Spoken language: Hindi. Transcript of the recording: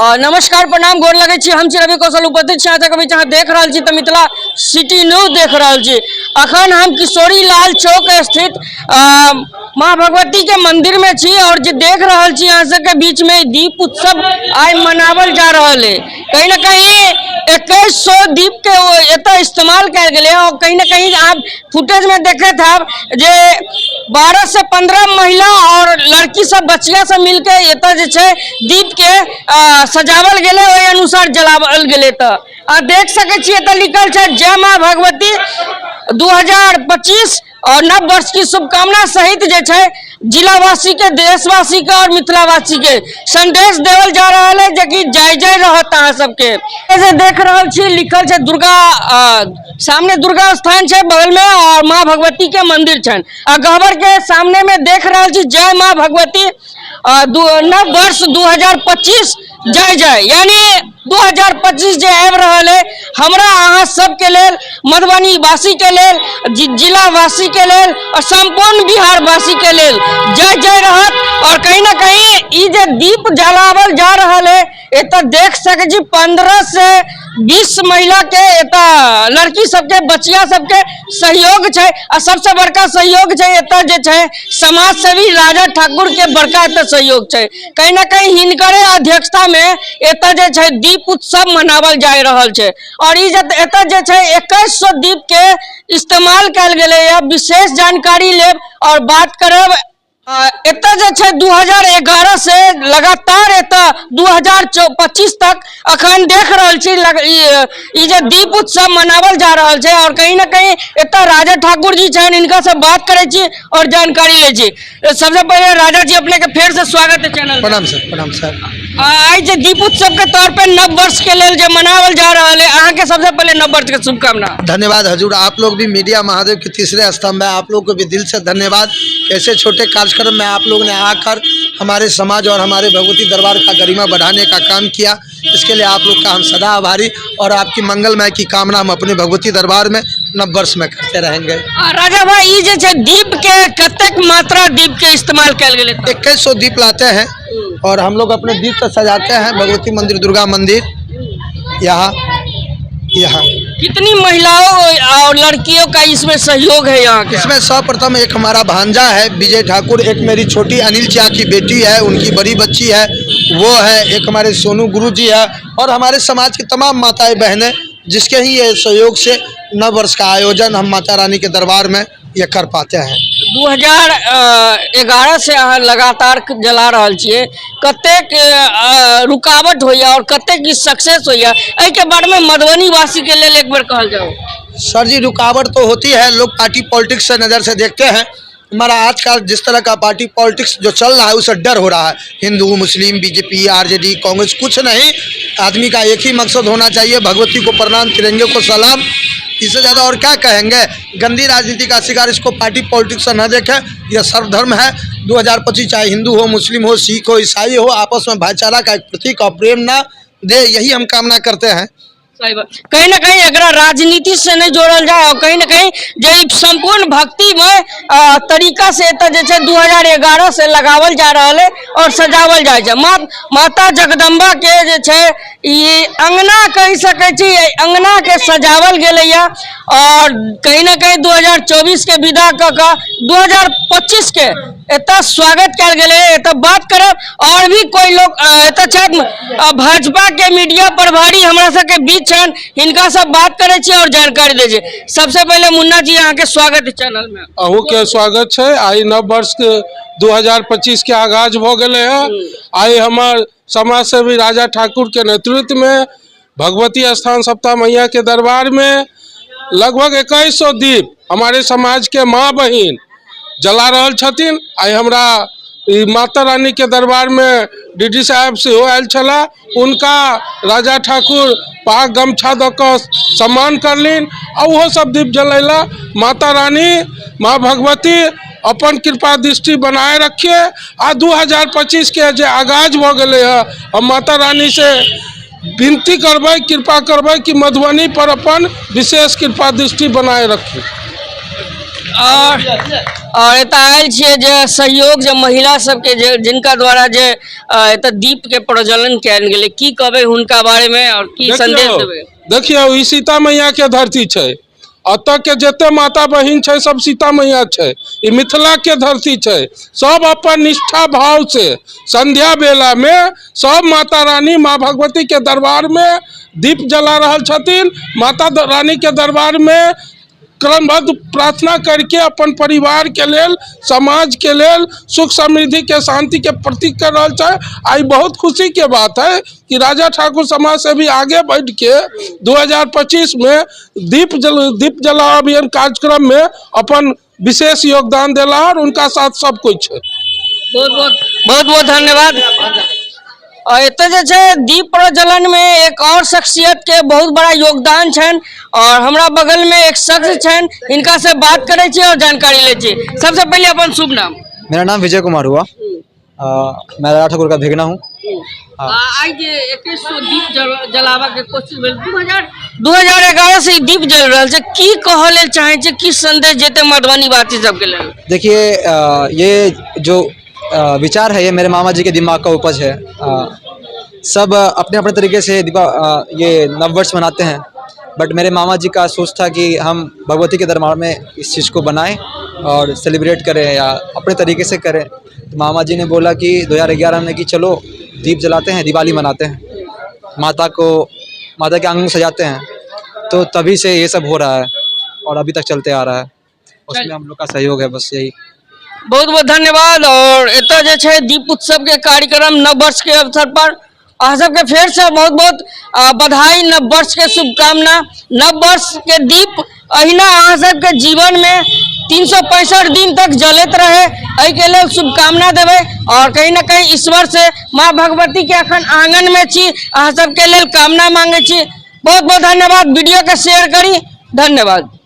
नमस्कार प्रणाम गोर लगे छी। हम छी रवि कौशल उपस्थित छी अहाँ देख रहा छी तो मिथिला सिटी न्यूज देख रहा छी। अखन हम किशोरी लाल चौक स्थित माँ भगवती के मंदिर में छी और जो देख रहा छी यहाँ सबके बीच में दीप उत्सव आज मनावल जा रहा है। कहीं ना कहीं 2100 दीप के एता इस्तेमाल कर गए और कहीं ना कहीं आप फुटेज में देखे थे जे 12 से 15 महिला और लड़की सब बच्चिया सब मिलके एता जे छे दीप के सजावल गेले ओहि अनुसार जलावल गेले। तो देख सके छी एता लिखल है जय माँ भगवती 2025 और नव वर्ष की शुभकामना सहित जे छे जिलावासी के, देशवासी के और मिथिलावासी के संदेश देवल जा रहा है जो कि जय जय रहता है सबके। जैसे देख रहा छी लिखल है दुर्गा सामने दुर्गा स्थान है बगल में और माँ भगवती के मंदिर छन। गहबर के सामने में देख रहा छी जय माँ भगवती नव वर्ष 2025 जय जय, यानी 2025 जे आबि रहल है हमरा अहाँ सबके लेल, मधुबनी वासी के लेल, जिला वासी के लेल और संपूर्ण बिहार वासी के लेल जय जय रहत। और कहीं ना कहीं जे दीप जलावल जा रहल है एता देख सके जी 15 से 20 महिला के एता लड़की सबके, बच्चिया सबके सहयोग है और सबसे बड़का सहयोग है एता जे है समाज सेवी राजा ठाकुर के बड़का एता सहयोग है। कहीं ना कहीं हिनकरे अध्यक्षता में एता जे है दीप उत्सव मनावल जा रहल है और एता जे है 2100 दीप के इस्तेमाल कल गए। विशेष जानकारी लेब और बात करब एता जे छे 2011 से लगातार एता 2025 तक अखन देख रहल छी ई जे दीप उत्सव मनावल जा रहल छे। और कहीं ना कहीं एता राजा ठाकुर जी छन, इनका से बात करे छी और जानकारी ले छी। सबसे पहले राजा जी अपने के फिर से स्वागत है चैनल। प्रणाम सर, प्रणाम सर। आज जे दीप उत्सव के तौर पे नव वर्ष के लेल जे मनावल जा रहा है अहाँ के सबसे पहले नव वर्ष के शुभकामना। धन्यवाद हजूर, आप लोग भी मीडिया महादेव के तीसरे स्तंभ है, आप लोग को भी दिल से धन्यवाद। ऐसे छोटे कार्यक्रम में आप लोग ने आकर हमारे समाज और हमारे भगवती दरबार का गरिमा बढ़ाने का काम किया, इसके लिए आप लोग का हम सदा आभारी और आपकी मंगलमय की कामना हम अपने भगवती दरबार में नव वर्ष में करते रहेंगे। राजा भाई ये जे दीप के कतक मात्रा दीप के इस्तेमाल कल गए? 2100 दीप लाते हैं और हम लोग अपने दीप से सजाते हैं भगवती मंदिर, दुर्गा मंदिर। यहाँ कितनी महिलाओं और लड़कियों का इसमें सहयोग है? यहाँ इसमें सर्वप्रथम एक हमारा भांजा है विजय ठाकुर, एक मेरी छोटी अनिल चा की बेटी है, उनकी बड़ी बच्ची है वो है, एक हमारे सोनू गुरु जी है और हमारे समाज की तमाम माताएं बहनें जिसके ही ये सहयोग से नव वर्ष का आयोजन हम माता रानी के दरबार में ये कर पाते हैं। 2011 से लगातार जला रहल छिए, कतेक रुकावट होइया और कतेक की सक्सेस होइया, के बारे में मधुबनी वासी के लिए एक बार कहल जाओ। सर जी रुकावट तो होती है, लोग पार्टी पॉलिटिक्स से नज़र से देखते हैं। हमारा आज का जिस तरह का पार्टी पॉलिटिक्स जो चल रहा है उससे डर हो रहा है। हिंदू, मुस्लिम, बीजेपी, आरजेडी, कांग्रेस कुछ नहीं, आदमी का एक ही मकसद होना चाहिए, भगवती को प्रणाम, तिरंगे को सलाम, इससे ज़्यादा और क्या कहेंगे। गंदी राजनीति का शिकार इसको पार्टी पॉलिटिक्स से न देखें, यह सर्वधर्म है। 2025 चाहे हिंदू हो, मुस्लिम हो, सिख हो, ईसाई हो, आपस में भाईचारा का एक प्रतीक और प्रेम ना दे, यही हम कामना करते हैं। कहीं ना कहीं अगर राजनीति से नहीं जोड़ल जाए और कहीं ना कहीं जो संपूर्ण भक्ति में तरीका से 2011 से लगावल जा रहा है और सजावल जाए माता जगदम्बा के ये अंगना कह सके अंगना के सजावल गए और कहीं ना कहीं 2024 के विदा का 2025 के एता स्वागत कल गए। बात करब और भी कोई लोग भाजपा के मीडिया प्रभारी हमारा सबके बीच छन, इनका सब बात करे छी और जानकारी दे छी। सबसे पहले मुन्ना जी यहाँ के स्वागत है चैनल में। अहू के स्वागत है। आई नव वर्ष के 2025 के आगाज हो गए है। आई हमार समाज सेवी राजा ठाकुर के नेतृत्व में भगवती स्थान सप्ताह मैया के दरबार में लगभग 2100 दीप हमारे समाज के माँ बहन जला रहल छथिन। आई हमरा माता रानी के दरबार में डीडी साहब से हो आयल छला, उनका राजा ठाकुर पाग गमछा द के सम्मान करलिन और वो सब दीप जलैला। माता रानी, माँ भगवती अपन कृपा दृष्टि बनाए रखिए। आ 2025 के जे आगाज हो गए है, हम माता रानी से विनती करबै, कृपा करबै कि मधुबनी पर अपन विशेष कृपा दृष्टि बनाए रखी। और एतऽ आयल छियै जे सहयोग जे महिला सबके जे जिनका द्वारा जे एतऽ दीप के प्रज्वलन कयल गेलै, की कहबै हुनका बारे में और की संदेश देबै? देखियो ई सीता मैया के धरती छै, अतः के जते माता बहिन छै सब सीता मैया छै, ई मिथिला के धरती छै। सब अपन निष्ठा भाव से संध्या बेला में सब माता रानी माँ भगवती के दरबार में दीप जला रहल छथिन। माता रानी के दरबार में क्रमबद्ध प्रार्थना करके अपन परिवार के लेल, समाज के लेल, सुख समृद्धि के शांति के प्रतीक कर रहा है। आई बहुत खुशी के बात है कि राजा ठाकुर समाज से भी आगे बढ़ के 2025 में दीप जला अभियान कार्यक्रम में अपन विशेष योगदान दिला और उनका साथ सब कुछ है। बहुत बहुत धन्यवाद। और एतऽ जे छै दीप प्रज्वलन में एक और शख्सियत के बहुत बड़ा योगदान छन और हमरा बगल में एक शख्स छन, इनका से बात करे छी और जानकारी ले छी। सबसे पहले अपन शुभ नाम? मेरा नाम विजय कुमार हुआ, मैं राजा ठाकुर का भेगना हूँ। आज 2100 दीप जलावा के कोशिश भेल 2011 से दीप जल रहा है, की कहले चाहे छे, की संदेश देते मधुबनी वासी सबके लेल? देखिए ये जो विचार है ये मेरे मामा जी के दिमाग का उपज है। सब अपने अपने तरीके से ये नववर्ष मनाते हैं, बट मेरे मामा जी का सोच था कि हम भगवती के दरबार में इस चीज़ को बनाएं और सेलिब्रेट करें या अपने तरीके से करें। तो मामा जी ने बोला कि 2011 में कि चलो दीप जलाते हैं, दिवाली मनाते हैं, माता के आंगन सजाते हैं। तो तभी से ये सब हो रहा है और अभी तक चलते आ रहा है, उसमें हम लोग का सहयोग है, बस यही। बहुत बहुत धन्यवाद। और एतऽ जे छै दीप उत्सव के कार्यक्रम नव वर्ष के अवसर पर अहाँ सबके फेर से बहुत बहुत बधाई, नव वर्ष के शुभकामना। नव वर्ष के दीप अहिना अहाँ सबके जीवन में 365 दिन तक जलते रहे, एहि के लेल शुभकामना देबै। और कहीं ना कहीं ईश्वर से माँ भगवती के अखन आंगन में छी, अहाँ सबके लेल कामना मांगे छी। बहुत बहुत धन्यवाद। वीडियो के शेयर करी, धन्यवाद।